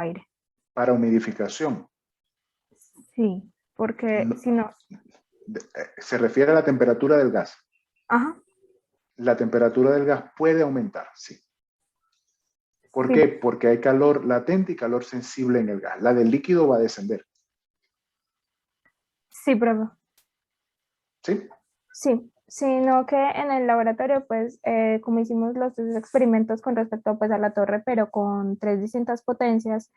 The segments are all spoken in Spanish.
aire. Para humidificación. Sí, porque No, si no, se refiere a la temperatura del gas. ajá, La temperatura del gas puede aumentar, sí. ¿Por sí, qué? Porque hay calor latente y calor sensible en el gas. La del líquido va a descender. sí, profe. ¿Sí? Sí, sino que en el laboratorio, pues, como hicimos los tres experimentos con respecto, pues, a la torre, pero con tres distintas potencias,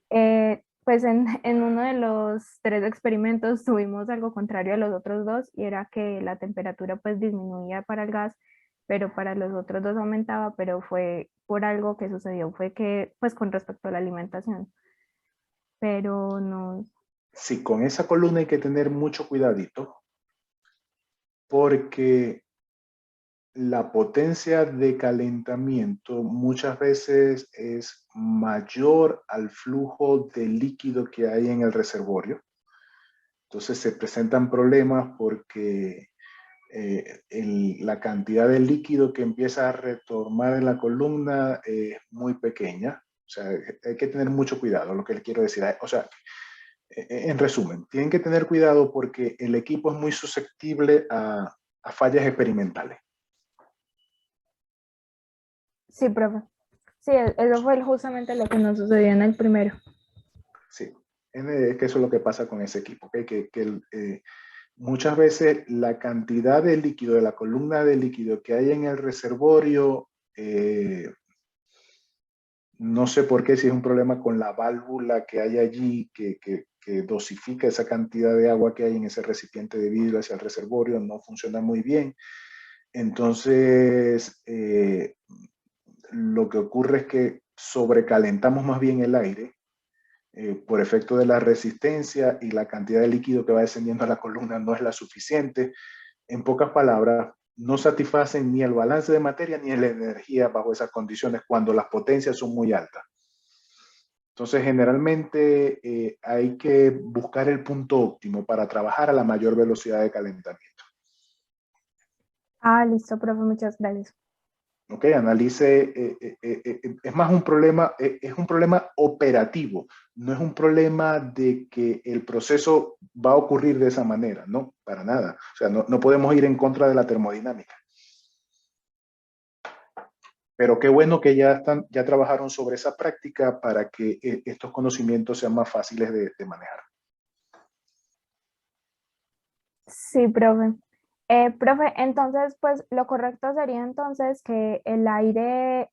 pues en uno de los tres experimentos tuvimos algo contrario a los otros dos, y era que la temperatura, pues, disminuía para el gas, pero para los otros dos aumentaba, pero fue por algo que sucedió, fue que, pues, con respecto a la alimentación, pero no, Sí, con esa columna hay que tener mucho cuidadito porque la potencia de calentamiento muchas veces es mayor al flujo de líquido que hay en el reservorio. Entonces se presentan problemas porque la cantidad de líquido que empieza a retomar en la columna es muy pequeña. O sea, hay que tener mucho cuidado, lo que les quiero decir. O sea, en resumen, tienen que tener cuidado porque el equipo es muy susceptible a fallas experimentales. sí, profe. Sí, eso fue justamente lo que nos sucedió en el primero. Sí, es que eso es lo que pasa con ese equipo, ¿okay? Muchas veces la cantidad de líquido, de la columna de líquido que hay en el reservorio, no sé por qué, si es un problema con la válvula que hay allí, que dosifica esa cantidad de agua que hay en ese recipiente de vidrio hacia el reservorio, no funciona muy bien. Entonces, lo que ocurre es que sobrecalentamos más bien el aire por efecto de la resistencia, y la cantidad de líquido que va descendiendo a la columna no es la suficiente. En pocas palabras, no satisfacen ni el balance de materia ni la energía bajo esas condiciones cuando las potencias son muy altas. Entonces, generalmente hay que buscar el punto óptimo para trabajar a la mayor velocidad de calentamiento. Ah, listo, profe, muchas gracias. ¿Ok? Analice, es más un problema, es un problema operativo, no es un problema de que el proceso va a ocurrir de esa manera, no, para nada. O sea, no podemos ir en contra de la termodinámica. Pero qué bueno que ya trabajaron sobre esa práctica para que estos conocimientos sean más fáciles de manejar. Sí, profe. Profe, entonces, pues lo correcto sería entonces que el aire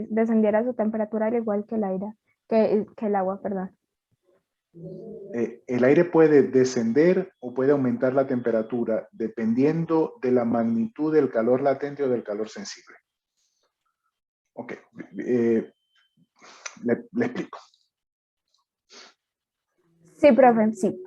descendiera a su temperatura al igual que el aire, que el agua, perdón. El aire puede descender o puede aumentar la temperatura dependiendo de la magnitud del calor latente o del calor sensible. Ok, le explico. Sí, profe, sí.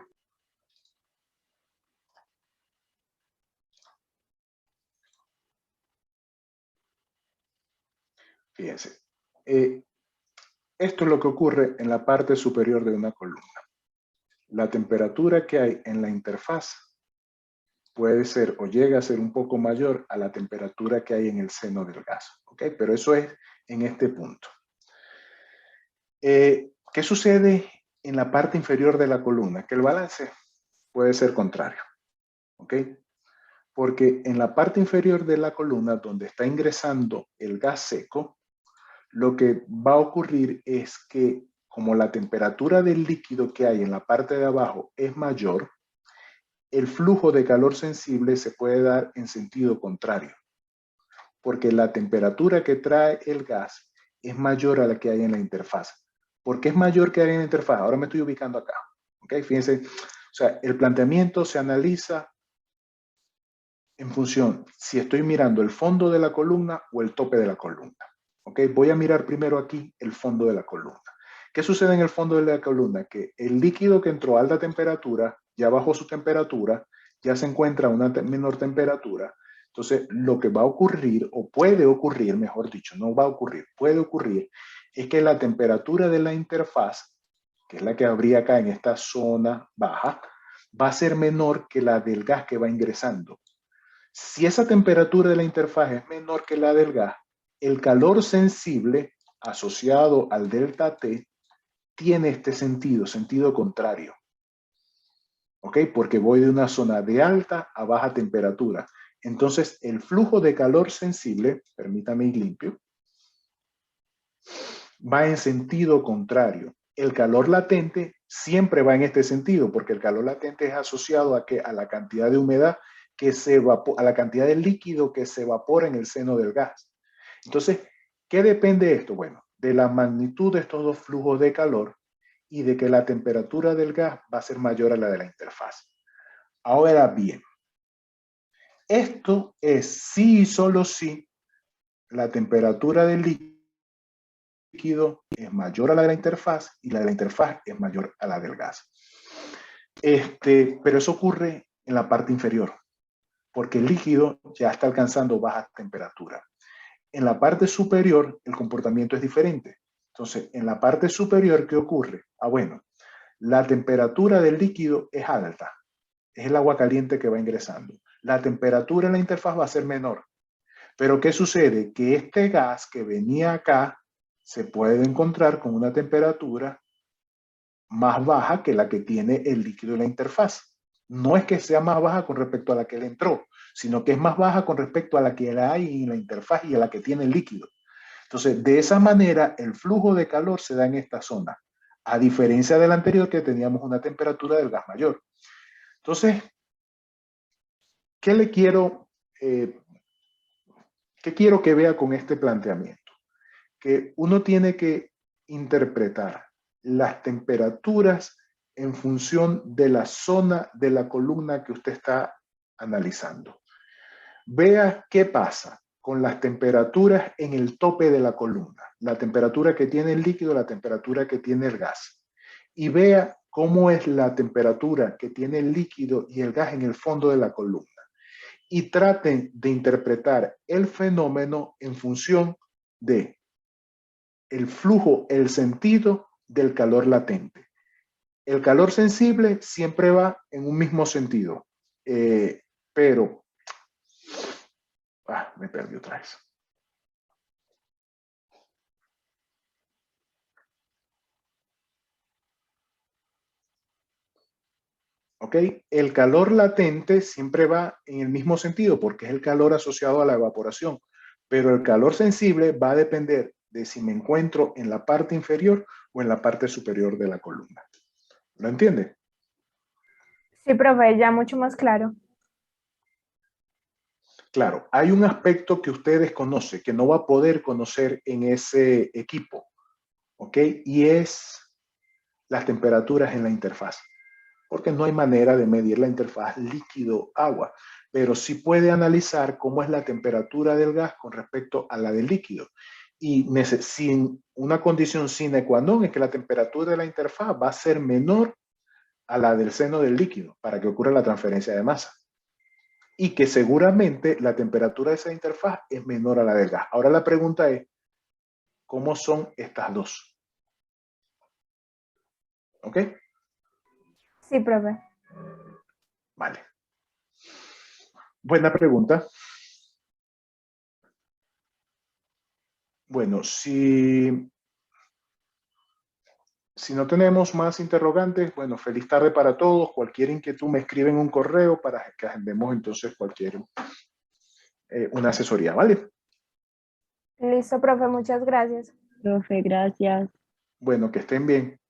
Fíjense, esto es lo que ocurre en la parte superior de una columna. La temperatura que hay en la interfaz puede ser o llega a ser un poco mayor a la temperatura que hay en el seno del gas, ¿ok? Pero eso es en este punto. ¿Qué sucede en la parte inferior de la columna? Que el balance puede ser contrario, ¿ok? Porque en la parte inferior de la columna, donde está ingresando el gas seco, lo que va a ocurrir es que como la temperatura del líquido que hay en la parte de abajo es mayor, el flujo de calor sensible se puede dar en sentido contrario, porque la temperatura que trae el gas es mayor a la que hay en la interfaz. ¿Por qué es mayor que hay en la interfaz? Ahora me estoy ubicando acá. ¿Okay? Fíjense, o sea, el planteamiento se analiza en función si estoy mirando el fondo de la columna o el tope de la columna. ¿Ok? Voy a mirar primero aquí el fondo de la columna. ¿Qué sucede en el fondo de la columna? Que el líquido que entró a alta temperatura, ya bajó su temperatura, ya se encuentra a una menor temperatura. Entonces, lo que va a ocurrir, o puede ocurrir, mejor dicho, no va a ocurrir, puede ocurrir, es que la temperatura de la interfaz, que es la que habría acá en esta zona baja, va a ser menor que la del gas que va ingresando. Si esa temperatura de la interfaz es menor que la del gas, el calor sensible asociado al delta T tiene este sentido, sentido contrario. ¿Ok? Porque voy de una zona de alta a baja temperatura. Entonces, el flujo de calor sensible, permítame ir limpio, va en sentido contrario. El calor latente siempre va en este sentido, porque el calor latente es asociado a la cantidad de humedad que se evapora, a la cantidad de líquido que se evapora en el seno del gas. Entonces, ¿qué depende de esto? Bueno, de la magnitud de estos dos flujos de calor y de que la temperatura del gas va a ser mayor a la de la interfaz. Ahora bien, esto es sí y solo si la temperatura del líquido es mayor a la de la interfaz y la de la interfaz es mayor a la del gas. Pero eso ocurre en la parte inferior, porque el líquido ya está alcanzando baja temperatura. En la parte superior, el comportamiento es diferente. Entonces, en la parte superior, ¿qué ocurre? Bueno, la temperatura del líquido es alta. Es el agua caliente que va ingresando. La temperatura en la interfaz va a ser menor. Pero ¿qué sucede? Que este gas que venía acá se puede encontrar con una temperatura más baja que la que tiene el líquido en la interfaz. No es que sea más baja con respecto a la que le entró, sino que es más baja con respecto a la que hay en la interfaz y a la que tiene el líquido. Entonces, de esa manera, el flujo de calor se da en esta zona, a diferencia del anterior que teníamos una temperatura del gas mayor. Entonces, ¿qué le quiero, qué quiero que vea con este planteamiento? Que uno tiene que interpretar las temperaturas en función de la zona de la columna que usted está analizando. Vea qué pasa con las temperaturas en el tope de la columna, la temperatura que tiene el líquido, la temperatura que tiene el gas. Y vea cómo es la temperatura que tiene el líquido y el gas en el fondo de la columna. Y traten de interpretar el fenómeno en función de el flujo, el sentido del calor latente. El calor sensible siempre va en un mismo sentido, pero me perdí otra vez. ¿Ok? El calor latente siempre va en el mismo sentido porque es el calor asociado a la evaporación, pero el calor sensible va a depender de si me encuentro en la parte inferior o en la parte superior de la columna. ¿Lo entiende? Sí, profe, ya mucho más claro. Claro, hay un aspecto que usted desconoce, que no va a poder conocer en ese equipo, ¿ok? Y es las temperaturas en la interfaz, porque no hay manera de medir la interfaz líquido-agua, pero sí puede analizar cómo es la temperatura del gas con respecto a la del líquido. Y sin una condición sine qua non es que la temperatura de la interfaz va a ser menor a la del seno del líquido para que ocurra la transferencia de masa. Y que seguramente la temperatura de esa interfaz es menor a la del gas. Ahora la pregunta es, ¿cómo son estas dos? ¿Ok? Sí, profe. Vale. Buena pregunta. Bueno, si no tenemos más interrogantes, bueno, feliz tarde para todos. Cualquier inquietud me escriben un correo para que agendemos entonces una asesoría, ¿vale? Listo, profe, muchas gracias. Profe, gracias. Bueno, que estén bien.